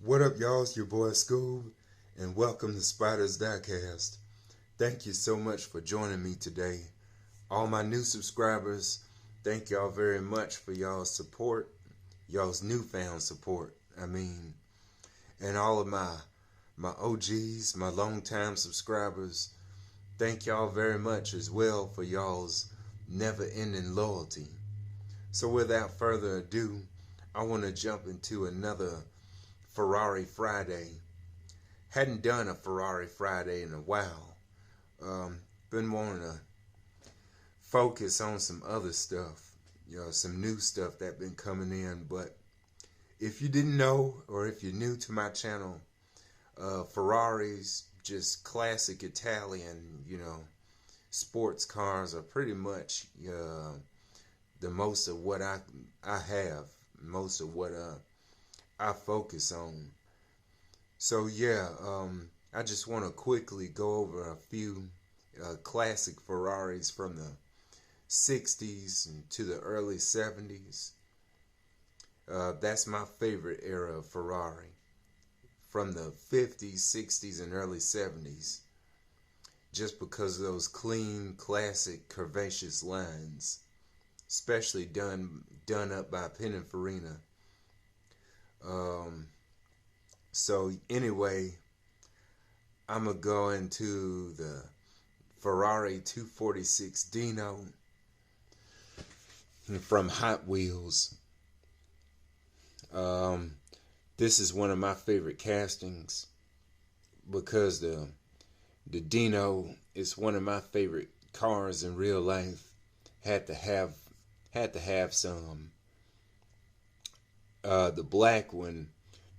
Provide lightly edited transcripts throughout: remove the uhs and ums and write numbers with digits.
What up, y'all? It's your boy Scoob, and welcome to Spider's Diecast. Thank you so much for joining me today. All my new subscribers, thank y'all very much for y'all's support, y'all's newfound support. And all of my OGs, my longtime subscribers, thank y'all very much as well for y'all's never-ending loyalty. So without further ado, I want to jump into another Ferrari Friday. Hadn't done a Ferrari Friday in a while. Been wanting to focus on some other stuff, some new stuff that been coming in. But if you didn't know, or if you're new to my channel, Ferraris, just classic Italian, sports cars are pretty much the most of what I have, most of what I focus on. So yeah, I just want to quickly go over a few classic Ferraris from the 60s to the early 70s. That's my favorite era of Ferrari. From the 50s, 60s, and early 70s. Just because of those clean, classic, curvaceous lines. Especially done up by Pininfarina. So anyway, I'm going to go into the Ferrari 246 Dino from Hot Wheels. This is one of my favorite castings because the Dino is one of my favorite cars in real life. Had to have some. The black one,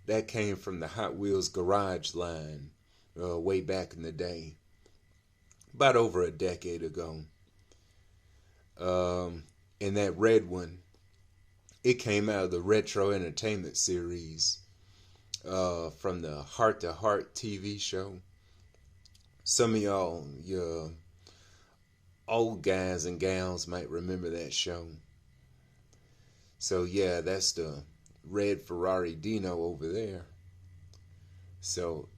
that came from the Hot Wheels garage line way back in the day, about over a decade ago. And that red one, it came out of the Retro Entertainment series from the Heart to Heart TV show. Some of y'all, your old guys and gals, might remember that show. So yeah, that's the red Ferrari Dino over there. So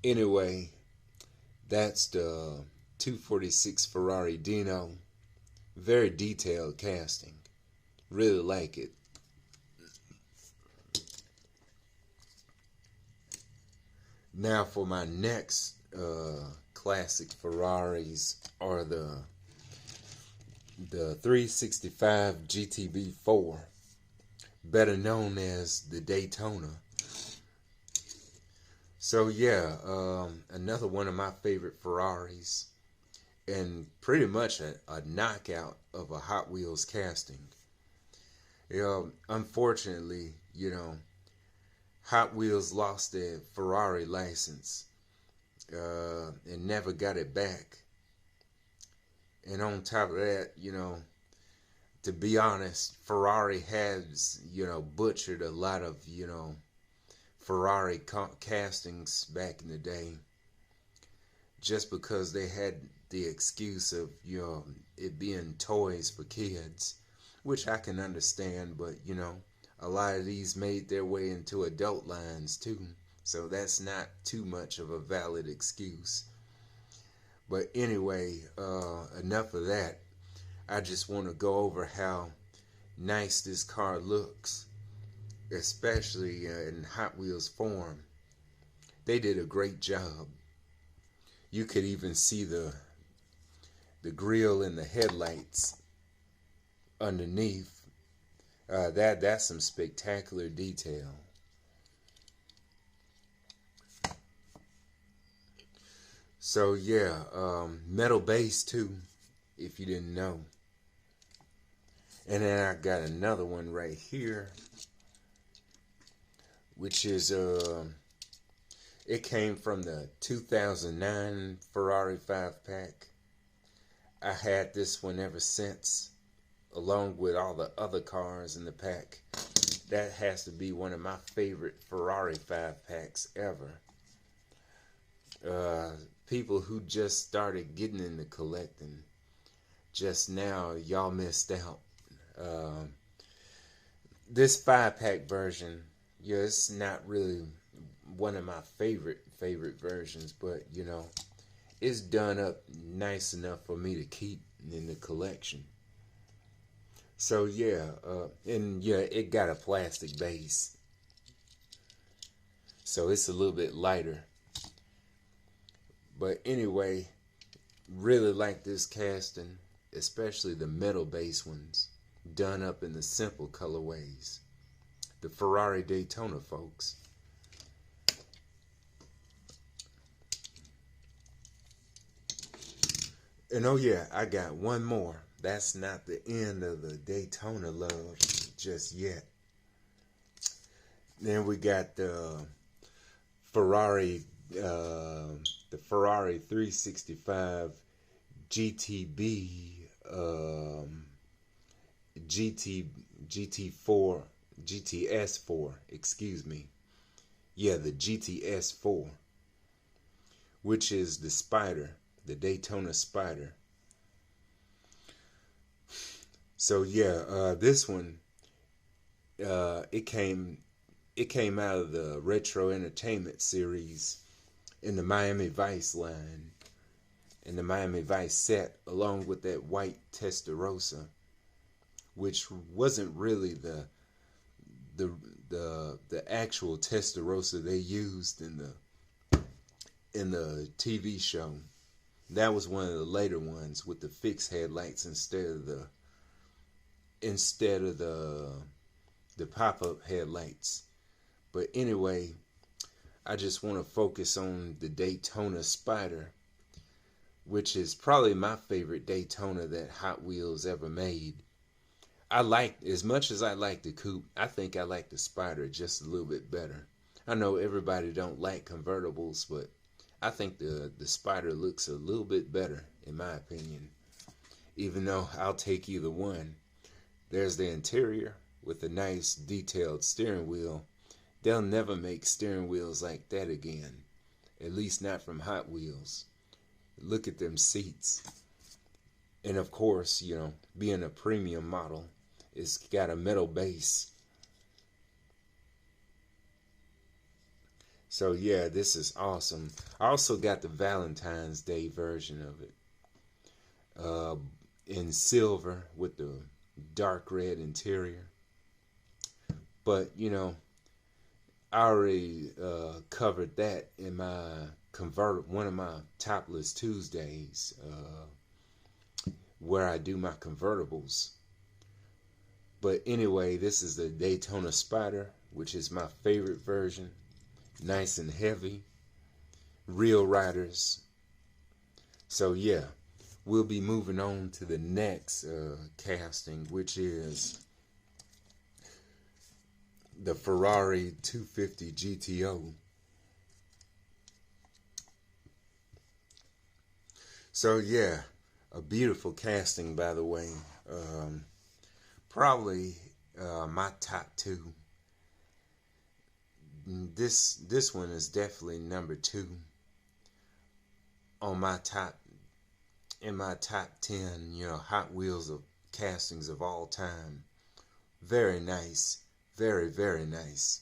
anyway, that's the 246 Ferrari Dino. Very detailed casting. Really like it. Now for my next classic Ferraris are the 365 GTB4. Better known as the Daytona. So yeah, another one of my favorite Ferraris, and pretty much a knockout of a Hot Wheels casting. Unfortunately, Hot Wheels lost their Ferrari license and never got it back. And on top of that, to be honest, Ferrari has, butchered a lot of, Ferrari castings back in the day. Just because they had the excuse of, it being toys for kids. Which I can understand, but, a lot of these made their way into adult lines too. So that's not too much of a valid excuse. But anyway, enough of that. I just want to go over how nice this car looks, especially in Hot Wheels form. They did a great job. You could even see the grille and the headlights underneath. That's some spectacular detail. So yeah, metal base too, if you didn't know. And then I got another one right here, which is it came from the 2009 Ferrari 5-pack. I had this one ever since, along with all the other cars in the pack. That has to be one of my favorite Ferrari 5-packs ever. People who just started getting into collecting just now, y'all missed out. This 5-pack version, it's not really one of my favorite versions, but you know, it's done up nice enough for me to keep in the collection. So yeah, and yeah, it got a plastic base, so it's a little bit lighter. But anyway, really like this casting, especially the metal base ones, done up in the simple colorways. The Ferrari Daytona, folks. And oh yeah, I got one more. That's not the end of the Daytona love just yet. Then we got Ferrari, the Ferrari 365 GTB, GT4, GTS4, excuse me. Yeah, the GTS4, which is the Spider, the Daytona Spider. So yeah, this one, it came out of the Retro Entertainment series in the Miami Vice line, in the Miami Vice set, along with that white Testarossa, which wasn't really the actual Testarossa they used in the TV show. That was one of the later ones with the fixed headlights instead of the pop-up headlights. But anyway, I just want to focus on the Daytona Spider, which is probably my favorite Daytona that Hot Wheels ever made. As much as I like the coupe, I think I like the Spider just a little bit better. I know everybody don't like convertibles, but I think the Spider looks a little bit better, in my opinion. Even though I'll take either one. There's the interior with a nice detailed steering wheel. They'll never make steering wheels like that again. At least not from Hot Wheels. Look at them seats. And of course, you know, being a premium model, it's got a metal base. So yeah, this is awesome. I also got the Valentine's Day version of it. In silver with the dark red interior. But, you know, I already covered that in my one of my Topless Tuesdays, where I do my convertibles. But anyway, this is the Daytona Spider, which is my favorite version. Nice and heavy. Real riders. So yeah, we'll be moving on to the next casting, which is the Ferrari 250 GTO. So yeah, a beautiful casting, by the way. Probably my top two. This one is definitely number 2 on my top, in my top 10, you know, Hot Wheels of castings of all time. Very nice. Very, very nice.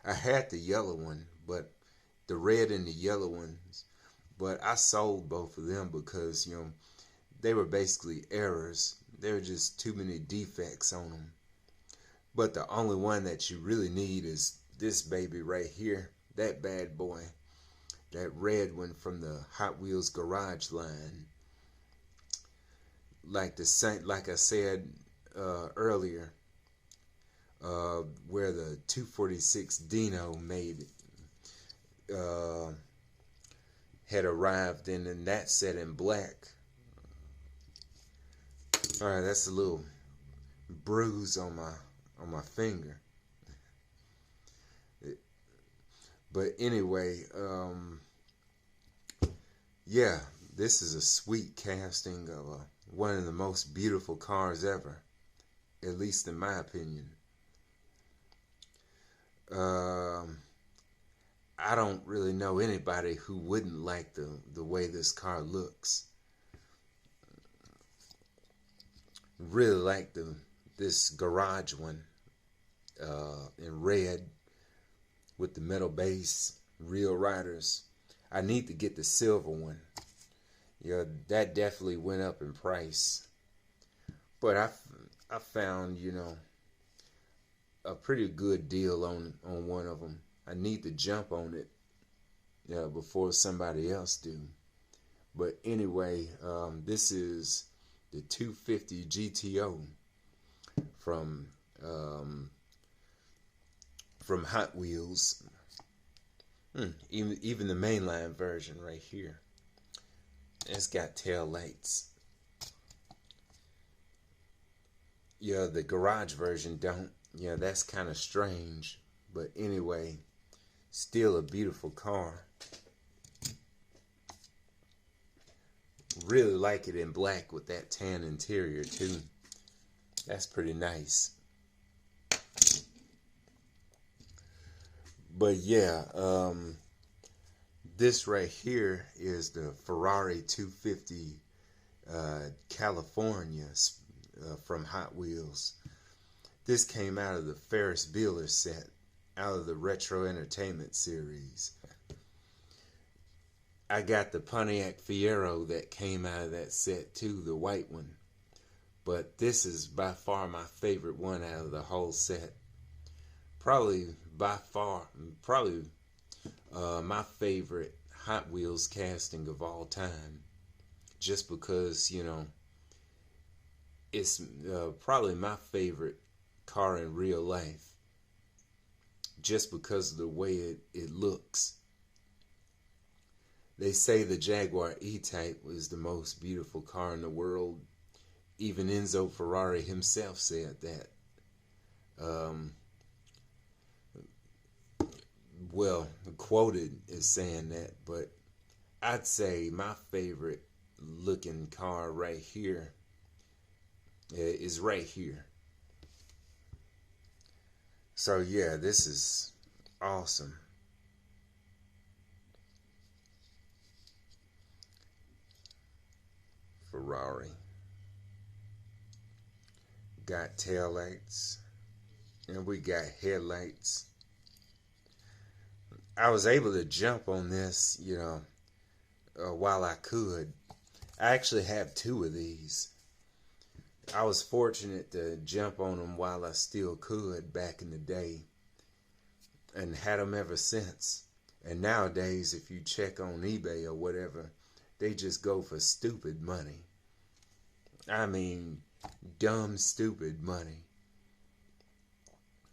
I had the yellow one, but the red and the yellow ones, but I sold both of them because, you know, they were basically errors. There were just too many defects on them. But the only one that you really need is this baby right here. That bad boy. That red one from the Hot Wheels garage line. Like I said earlier, where the 246 Dino made had arrived in that set in black. All right, that's a little bruise on my finger. But anyway, yeah, this is a sweet casting of one of the most beautiful cars ever, at least in my opinion. I don't really know anybody who wouldn't like the way this car looks. Really like this garage one in red. with the metal base, real riders. I need to get the silver one. Yeah, that definitely went up in price. But I found, a pretty good deal on one of them. I need to jump on it before somebody else do. But anyway, this is the 250 GTO from Hot Wheels. Even the mainline version right here. It's got tail lights. Yeah, the garage version don't. Yeah, that's kind of strange. But anyway, still a beautiful car. Really like it in black with that tan interior too. That's pretty nice. But yeah, this right here is the Ferrari 250 California from Hot Wheels. This came out of the Ferris Bueller set, out of the Retro Entertainment series. I got the Pontiac Fiero that came out of that set too, the white one. But this is by far my favorite one out of the whole set. Probably my favorite Hot Wheels casting of all time. Just because, it's probably my favorite car in real life. Just because of the way it looks. They say the Jaguar E-Type was the most beautiful car in the world. Even Enzo Ferrari himself said that. Well, quoted as saying that, but I'd say my favorite looking car right here is right here. So yeah, this is awesome. Ferrari. Got tail lights. And we got headlights. I was able to jump on this, while I could. I actually have two of these. I was fortunate to jump on them while I still could back in the day. And had them ever since. And nowadays, if you check on eBay or whatever, they just go for stupid money. I mean, dumb, stupid money.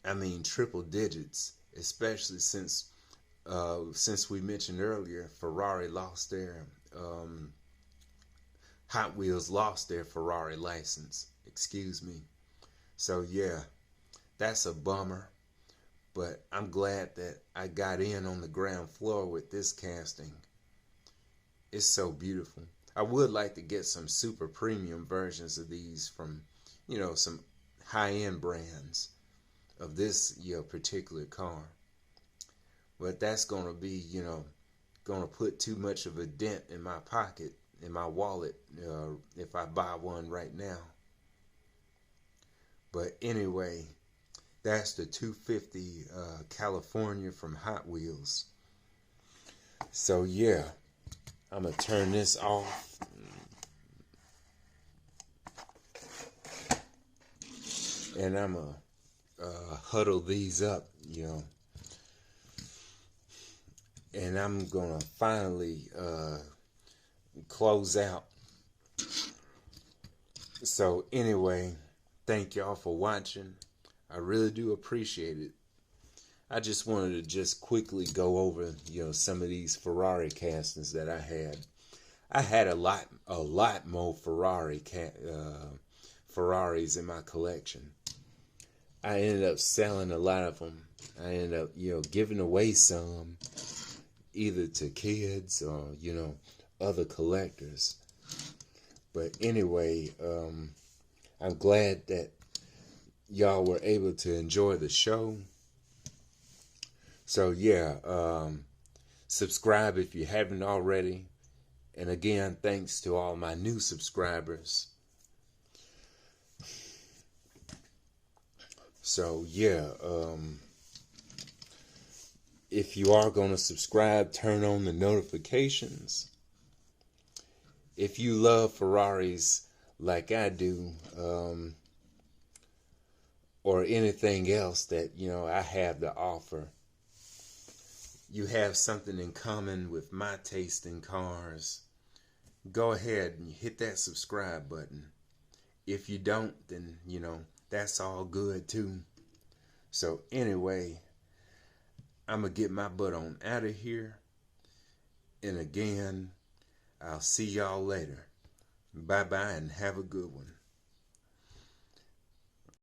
I mean, triple digits, especially since we mentioned earlier, Ferrari lost their Hot Wheels lost their Ferrari license. Excuse me. So yeah, that's a bummer. But I'm glad that I got in on the ground floor with this casting. It's so beautiful. I would like to get some super premium versions of these from, some high-end brands of this, particular car. But that's going to be, going to put too much of a dent in my pocket, in my wallet, if I buy one right now. But anyway, that's the 250 California from Hot Wheels. So yeah, I'm going to turn this off. And I'm going to huddle these up, And I'm going to finally close out. So anyway, thank y'all for watching. I really do appreciate it. I just wanted to quickly go over, some of these Ferrari castings that I had. I had a lot more Ferraris in my collection. I ended up selling a lot of them. I ended up, giving away some, either to kids or, other collectors. But anyway, I'm glad that y'all were able to enjoy the show. So yeah, subscribe if you haven't already. And again, thanks to all my new subscribers. So yeah, if you are going to subscribe, turn on the notifications. If you love Ferraris like I do, or anything else that, I have to offer, you have something in common with my taste in cars, go ahead and hit that subscribe button. If you don't, then, that's all good too. So anyway, I'm going to get my butt on out of here. And again, I'll see y'all later. Bye-bye and have a good one.